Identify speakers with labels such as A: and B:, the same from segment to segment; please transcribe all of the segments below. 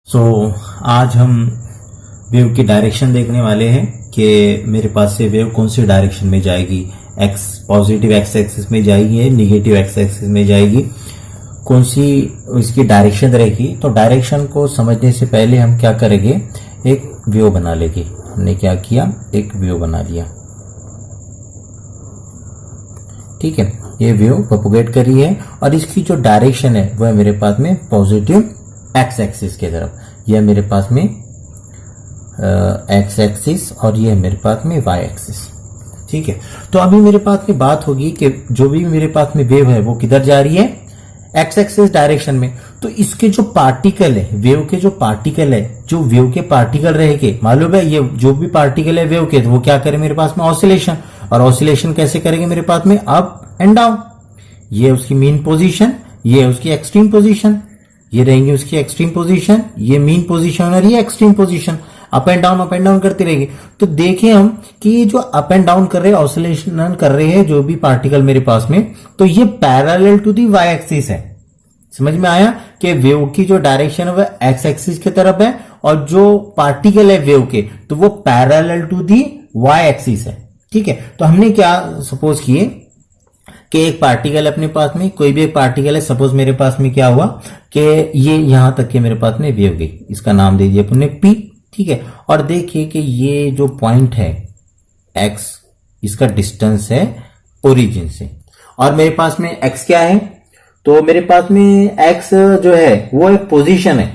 A: आज हम वेव की डायरेक्शन देखने वाले हैं कि मेरे पास से वेव कौन सी डायरेक्शन में जाएगी। एक्स पॉजिटिव एक्स एक्सिस में जाएगी या निगेटिव एक्स एक्सिस में जाएगी, कौन सी इसकी डायरेक्शन रहेगी। तो डायरेक्शन को समझने से पहले हम क्या करेंगे, एक वेव बना लेंगे। हमने क्या किया, एक वेव बना लिया। ठीक है, ये वेव प्रोपोगेट कर रही है और इसकी जो डायरेक्शन है वह मेरे पास में पॉजिटिव एक्स एक्सिस की तरफ, यह मेरे पास में एक्स एक्सिस और यह मेरे पास में वाई एक्सिस। ठीक है, तो अभी मेरे पास में बात होगी कि जो भी मेरे पास में वेव है वो किधर जा रही है, एक्स एक्सिस डायरेक्शन में। तो इसके जो पार्टिकल है, वेव के जो पार्टिकल है, जो वेव के पार्टिकल रहेंगे, मालूम है ये जो भी पार्टिकल है वेव के, तो वो क्या करे मेरे पास में ऑसिलेशन। और ऑसिलेशन कैसे करेंगे मेरे पास में, अप एंड डाउन। ये उसकी मीन पोजीशन, ये उसकी एक्सट्रीम पोजीशन, ये रहेंगे उसकी एक्सट्रीम पोजीशन, ये मीन पोजीशन और ये extreme position. Up and down करते रहेंगे। तो देखें हम कि ये जो अप एंड डाउन कर रहे हैं, ऑसिलेशन कर रहे हैं जो भी पार्टिकल मेरे पास में, तो ये parallel to the Y axis है। समझ में आया कि वेव की जो डायरेक्शन है वह एक्स एक्सिस की तरफ है और जो पार्टिकल है वेव के, तो वो parallel to the Y axis है। ठीक है, तो हमने क्या सपोज किए कि एक पार्टिकल अपने पास में, कोई भी एक पार्टिकल है, सपोज मेरे पास में क्या हुआ कि ये यहां तक के मेरे पास में वेव गई, इसका नाम दे दिया अपने पी। ठीक है, और देखिए कि ये जो पॉइंट है एक्स, इसका डिस्टेंस है ओरिजिन से, और मेरे पास में एक्स क्या है, तो मेरे पास में एक्स जो है वो एक पोजीशन है,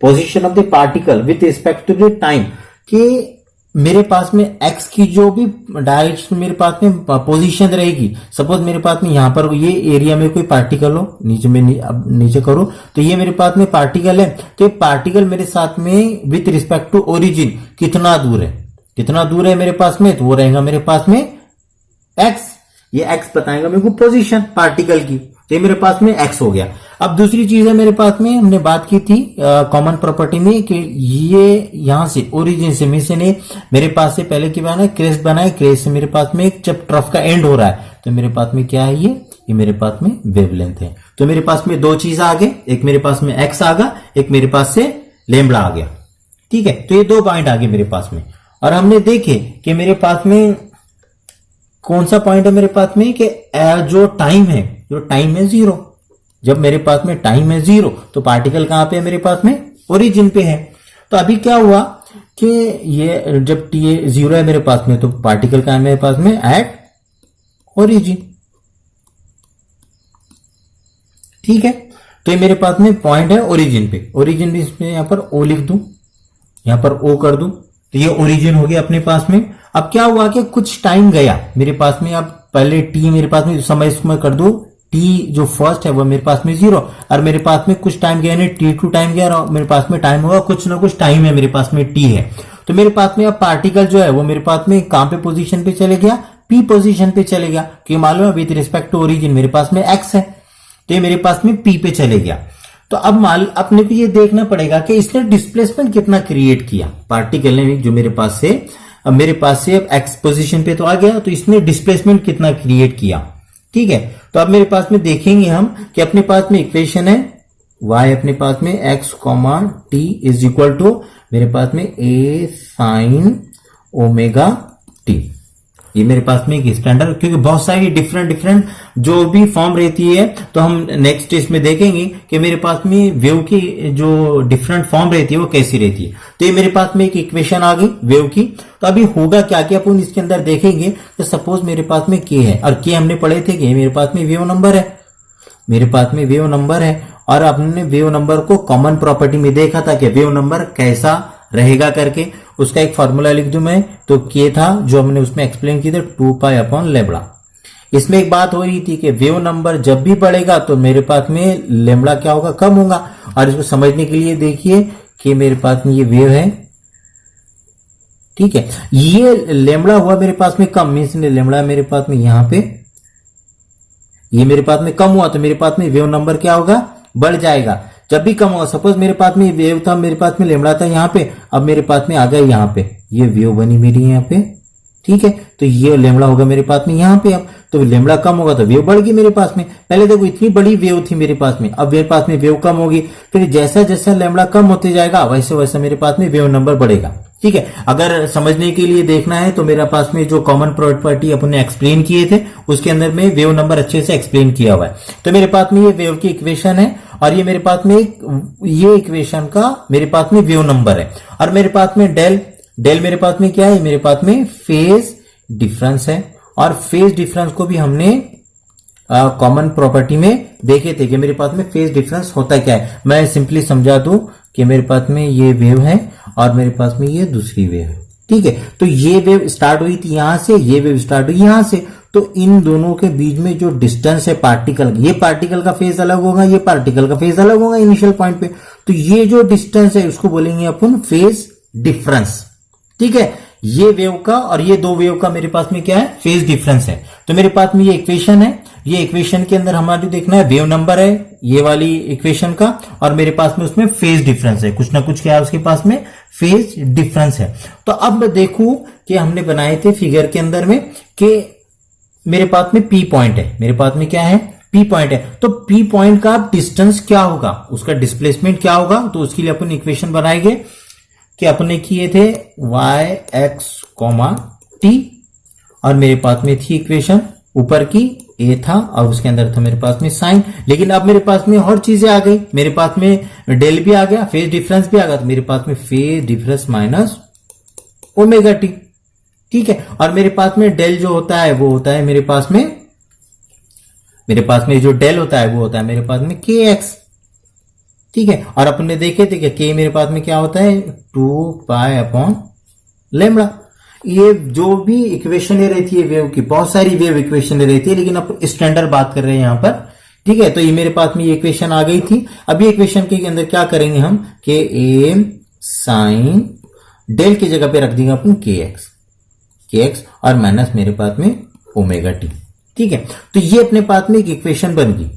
A: position of the particle with respect to the time. कि मेरे पास में एक्स की जो भी डायरेक्शन मेरे पास में पोजीशन रहेगी, सपोज मेरे पास में यहां पर ये एरिया में कोई पार्टिकल हो, नीचे में अब नीचे करो तो ये मेरे पास में पार्टिकल है, तो ये पार्टिकल मेरे साथ में विथ रिस्पेक्ट टू ओरिजिन कितना दूर है, कितना दूर है मेरे पास में, तो वो रहेगा मेरे पास में एक्स। ये एक्स बताएगा मेरे को पोजीशन पार्टिकल की, तो ये मेरे पास में एक्स हो गया। अब दूसरी चीज है मेरे पास में, हमने बात की थी कॉमन प्रॉपर्टी में कि ये यहां से ओरिजिन से मेरे पास से पहले की बात है क्रेस्ट बनाए, क्रेस्ट से मेरे पास में जब ट्रफ का एंड हो रहा है तो मेरे पास में क्या है, ये मेरे पास में वेवलेंथ है। तो मेरे पास में दो चीज आ गए, एक मेरे पास में एक्स आ गया, एक मेरे पास से लैम्ब्डा आ गया। ठीक है, तो ये दो पॉइंट आ गए मेरे पास में। और हमने देखे कि मेरे पास में कौन सा पॉइंट है मेरे पास में कि जो टाइम है जीरो। जब मेरे पास में टाइम है जीरो तो पार्टिकल कहां पे है मेरे पास में, ओरिजिन पे है। तो अभी क्या हुआ कि ये जब टी जीरो है मेरे पास में, तो पार्टिकल कहां है मेरे पास में, एट ओरिजिन। ठीक है, तो ये मेरे पास में पॉइंट है ओरिजिन पे। ओरिजिन भी इसमें यहां पर ओ लिख दूं, यहां पर ओ कर दूं, तो ये ओरिजिन हो गया अपने पास में। अब क्या हुआ कि कुछ टाइम गया मेरे पास में, अब पहले टी मेरे पास में समय इसमें कर दो, टी जो फर्स्ट है वो मेरे पास में जीरो, और मेरे पास में कुछ टाइम गया नहीं, t2 टाइम गया और मेरे पास में टाइम होगा कुछ ना कुछ टाइम है मेरे पास में t है। तो मेरे पास में अब पार्टिकल जो है वो मेरे पास में कहां पे पोजीशन पे चले गया, p पोजीशन पे चले गया, क्योंकि मालूम है विद रिस्पेक्ट टू ओरिजिन मेरे पास में x है, तो ये मेरे पास में p पे चले गया। तो अब अपने को ये देखना पड़ेगा कि इसने डिस्प्लेसमेंट कितना क्रिएट किया पार्टिकल ने, जो मेरे पास से अब x पोजीशन पे तो आ गया, तो इसने डिस्प्लेसमेंट कितना क्रिएट किया। ठीक है, तो अब मेरे पास में देखेंगे हम कि अपने पास में इक्वेशन है y अपने पास में x t is equal to मेरे पास में a sin ओमेगा t। ये मेरे पास में एक स्टैंडर्ड, क्योंकि बहुत सारी डिफरेंट जो भी फॉर्म रहती है, तो हम नेक्स्ट इसमें देखेंगे कि मेरे पास में वेव की जो डिफरेंट फॉर्म रहती है वो कैसी रहती है। तो ये मेरे पास में एक इक्वेशन आ गई वेव की। तो अभी होगा क्या कि अपन इसके अंदर देखेंगे तो सपोज मेरे पास में के है, और के हमने पढ़े थे कि मेरे पास में वेव नंबर है, मेरे पास में वेव नंबर है, और आपने वेव नंबर को कॉमन प्रॉपर्टी में देखा था कि वेव नंबर कैसा रहेगा करके। उसका एक फॉर्मूला लिख दूं मैं, तो के था जो हमने उसमें एक्सप्लेन की थी 2π/λ। इसमें एक बात हो रही थी कि वेव नंबर जब भी बढ़ेगा तो मेरे पास में लैम्ब्डा क्या होगा, कम होगा। और इसको समझने के लिए देखिए कि मेरे पास में ये वेव है, ठीक है, ये लैम्ब्डा हुआ मेरे पास में कम, मीन्स लैम्ब्डा मेरे पास में यहां पे ये मेरे पास में कम हुआ, तो मेरे पास में वेव नंबर क्या होगा, बढ़ जाएगा। जब भी कम होगा, सपोज मेरे पास में वेव था, मेरे पास में लैम्ब्डा था यहाँ पे, अब मेरे पास में आ गया यहाँ पे, ये वेव बनी मेरी यहाँ पे। ठीक है, तो ये लेमड़ा होगा मेरे पास में यहाँ पे। अब तो लेमड़ा कम होगा तो वेव बढ़ गई मेरे पास में। पहले देखो इतनी बड़ी वेव थी मेरे पास में, अब मेरे पास में वेव कम होगी। फिर जैसा जैसा लेमड़ा कम होते जाएगा वैसे वैसे मेरे पास में वेव नंबर बढ़ेगा। ठीक है, अगर समझने के लिए देखना है तो मेरे पास में जो कॉमन प्रॉपर्टी अपन ने एक्सप्लेन किए थे उसके अंदर में वेव नंबर अच्छे से एक्सप्लेन किया हुआ है। तो मेरे पास में ये वेव की इक्वेशन है और ये मेरे पास में ये इक्वेशन का मेरे पास में वेव नंबर है। और मेरे पास में डेल मेरे पास में क्या है, मेरे पास में फेज डिफरेंस है। और फेज डिफरेंस को भी हमने कॉमन प्रॉपर्टी में देखे थे कि मेरे पास में फेज डिफरेंस होता क्या है। मैं सिंपली समझा दूं कि मेरे पास में ये वेव है और मेरे पास में ये दूसरी वेव है। ठीक है, तो ये वेव स्टार्ट हुई थी यहां से, ये वेव स्टार्ट हुई यहां से। तो इन दोनों के बीच में जो डिस्टेंस है पार्टिकल, ये पार्टिकल का फेज अलग होगा, ये पार्टिकल का फेज अलग होगा इनिशियल पॉइंट पे। तो ये जो डिस्टेंस है उसको बोलेंगे अपन फेज डिफरेंस। ठीक है, ये वेव का और ये दो वेव का मेरे पास में क्या है, फेज डिफरेंस है। तो मेरे पास में ये इक्वेशन है, ये इक्वेशन के अंदर हमारे देखना है वेव नंबर है ये वाली इक्वेशन का, और मेरे पास में उसमें फेज डिफरेंस है, कुछ ना कुछ क्या है उसके पास में फेज डिफरेंस है। तो अब मैं देखूं कि हमने बनाए थे फिगर के अंदर में कि मेरे पास में पी पॉइंट है, मेरे पास में क्या है, पी पॉइंट है। तो पी पॉइंट का डिस्टेंस क्या होगा, उसका डिस्प्लेसमेंट क्या होगा, तो उसके लिए अपन इक्वेशन बनाएंगे कि अपने किए थे y x t और मेरे पास में थी इक्वेशन ऊपर की a था और उसके अंदर था मेरे पास में साइन। लेकिन अब मेरे पास में और चीजें आ गई, मेरे पास में डेल भी आ गया, फेज डिफरेंस भी आ गया। तो मेरे पास में phase difference minus omega T. ठीक है, और मेरे पास में डेल जो होता है वो होता है मेरे पास में जो डेल होता है वो होता है मेरे पास में के एक्स। ठीक है, और अपन ने देखे थे कि के मेरे पास में क्या होता है 2π/λ। ये जो भी इक्वेशन रहती है वेव की, बहुत सारी वेव इक्वेशन रहती है, लेकिन अपन स्टैंडर्ड बात कर रहे हैं यहां पर। ठीक है, तो ये मेरे पास में ये इक्वेशन आ गई थी। अब ये इक्वेशन के अंदर क्या करेंगे हम कि ए साइन डेल की जगह पे रख देंगे अपन के एक्स और माइनस मेरे पास में ओमेगा टी। ठीक है, तो ये अपने पास में एक इक्वेशन बन गई,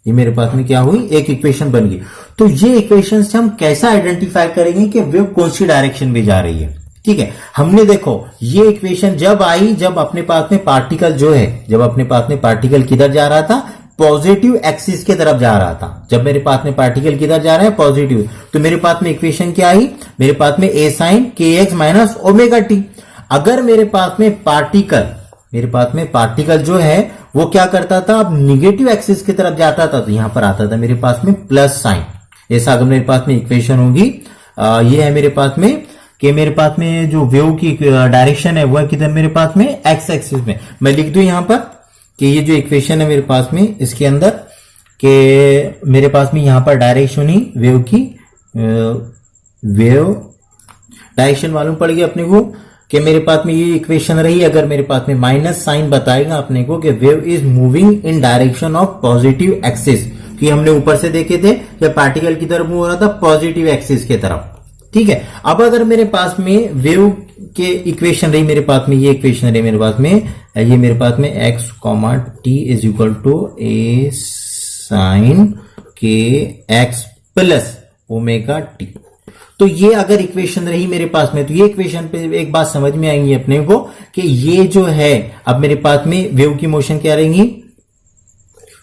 A: ये मेरे पास में क्या हुई, एक इक्वेशन बन गई। तो ये इक्वेशन से हम कैसा आइडेंटिफाई करेंगे कि वेव कौन सी डायरेक्शन में जा रही है। ठीक है, हमने देखो ये इक्वेशन जब आई जब अपने पास में पार्टिकल जो है, जब अपने पास में पार्टिकल किधर जा रहा था, पॉजिटिव एक्सिस के तरफ जा रहा था। जब मेरे पास में पार्टिकल किधर जा रहा है, पॉजिटिव, तो मेरे पास में इक्वेशन क्या आई, मेरे पास में ए sine K x minus omega T. अगर मेरे पास में पार्टिकल जो है वो क्या करता था, अब निगेटिव एक्सिस की तरफ जाता था तो यहां पर आता था मेरे पास में प्लस साइन। ऐसा अगर मेरे पास में इक्वेशन होगी, ये है मेरे पास में कि मेरे पास में जो वेव की डायरेक्शन है वो है किधर, मेरे पास में एक्स एक्सिस में। मैं लिख दूं यहां पर कि ये जो इक्वेशन है मेरे पास में इसके अंदर कि मेरे पास में यहां पर डायरेक्शन ही वेव की वेव डायरेक्शन मालूम पड़ गया अपने को कि मेरे पास में ये इक्वेशन रही। अगर मेरे पास में माइनस साइन बताएगा अपने को कि wave is moving in direction of positive axis, कि हमने ऊपर से देखे थे कि पार्टिकल की तरफ मूव हो रहा था पॉजिटिव एक्सिस के तरफ। ठीक है, अब अगर मेरे पास में वेव के इक्वेशन रही, मेरे पास में ये इक्वेशन रही मेरे पास में, ये मेरे पास में x, t is equal to A sine K X plus omega T. तो ये अगर इक्वेशन रही मेरे पास में, तो ये इक्वेशन पे एक बात समझ में आएंगी अपने को कि ये जो है अब मेरे पास में वेव की मोशन क्या रहेंगी।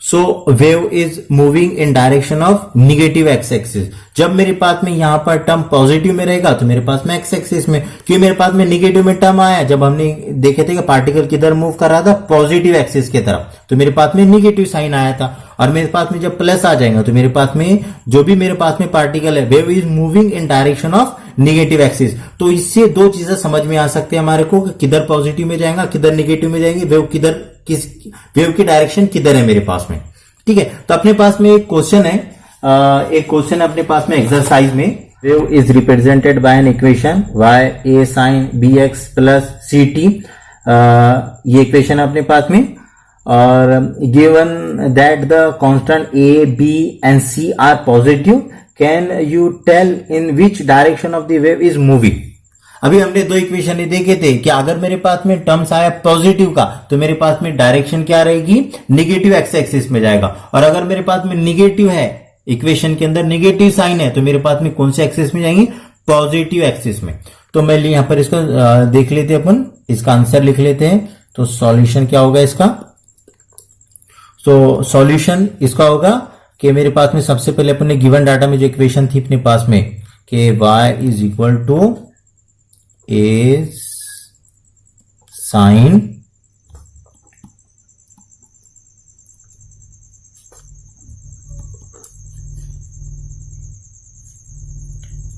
A: So wave is moving in direction of negative X axis. जब मेरे पास में यहां पर टर्म पॉजिटिव में रहेगा तो मेरे पास में एक्स एक्सिस में, क्यों मेरे पास में निगेटिव में टर्म आया जब हमने देखे थे कि पार्टिकल किधर मूव कर रहा था, पॉजिटिव एक्सिस की तरफ, तो मेरे पास में निगेटिव साइन आया था। और मेरे पास में जब प्लस आ जाएगा तो मेरे पास में जो भी मेरे पास में पार्टिकल है wave is moving in direction of negative axis. तो इससे दो चीजें समझ में आ सकती है हमारे को कि किधर पॉजिटिव में जाएगा, किधर निगेटिव में जाएंगे, वेव वेव की डायरेक्शन किधर है मेरे पास में। ठीक है, तो अपने पास में एक क्वेश्चन है, अपने पास में एक्सरसाइज में, wave is represented by an equation y a sin bx plus C T. ये इक्वेशन अपने पास में, और given that the constant a b and c are positive, can you tell in which direction of the wave is moving. अभी हमने दो equation देखे थे कि अगर मेरे पास में टर्म्स आया पॉजिटिव का तो मेरे पास में डायरेक्शन क्या रहेगी, निगेटिव एक्स एक्सिस में जाएगा। और अगर मेरे पास में निगेटिव है, इक्वेशन के अंदर निगेटिव साइन है, तो मेरे पास में कौन से एक्सिस में जाएंगी, पॉजिटिव एक्सिस में। तो मैं यहां पर इसको देख लेते हैं, अपन इसका आंसर लिख लेते हैं। तो सॉल्यूशन क्या होगा इसका? तो सॉल्यूशन इसका होगा कि मेरे पास में सबसे पहले अपने गिवन डाटा में जो इक्वेशन थी अपने पास में कि y is equal to A sine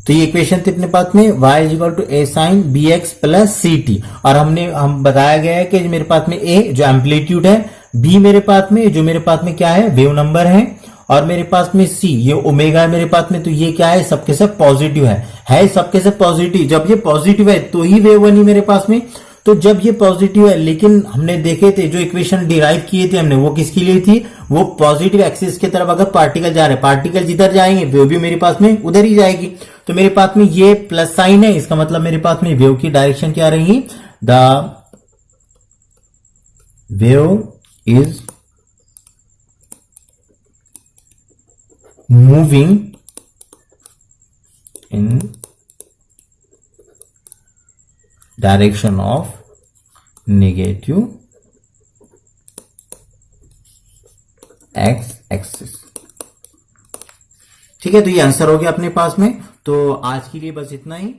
A: तो ये इक्वेशन थी अपने पास में y is equal to A sine B X plus C T, और हम बताया गया है कि मेरे पास में a जो एम्पलीट्यूड है, b मेरे पास में जो मेरे पास में क्या है वेव नंबर है, और मेरे पास में c ये ओमेगा है मेरे पास में। तो ये क्या है? सबके सब पॉजिटिव है सबके सब पॉजिटिव। जब ये पॉजिटिव है तो ही वेव बनी मेरे पास में। तो जब ये पॉजिटिव है, लेकिन हमने देखे थे जो इक्वेशन डिराइव किए थे हमने, वो किसके लिए थी? वो पॉजिटिव एक्सिस की तरफ अगर पार्टिकल जा रहे हैं, पार्टिकल जिधर जाएंगे वेव भी मेरे पास में उधर ही जाएगी। तो मेरे पास में ये प्लस साइन है, इसका मतलब मेरे पास में वेव की डायरेक्शन क्या रहेगी? The wave is moving in direction of negative x axis. ठीक है, तो ये आंसर हो गया अपने पास में। तो आज के लिए बस इतना ही।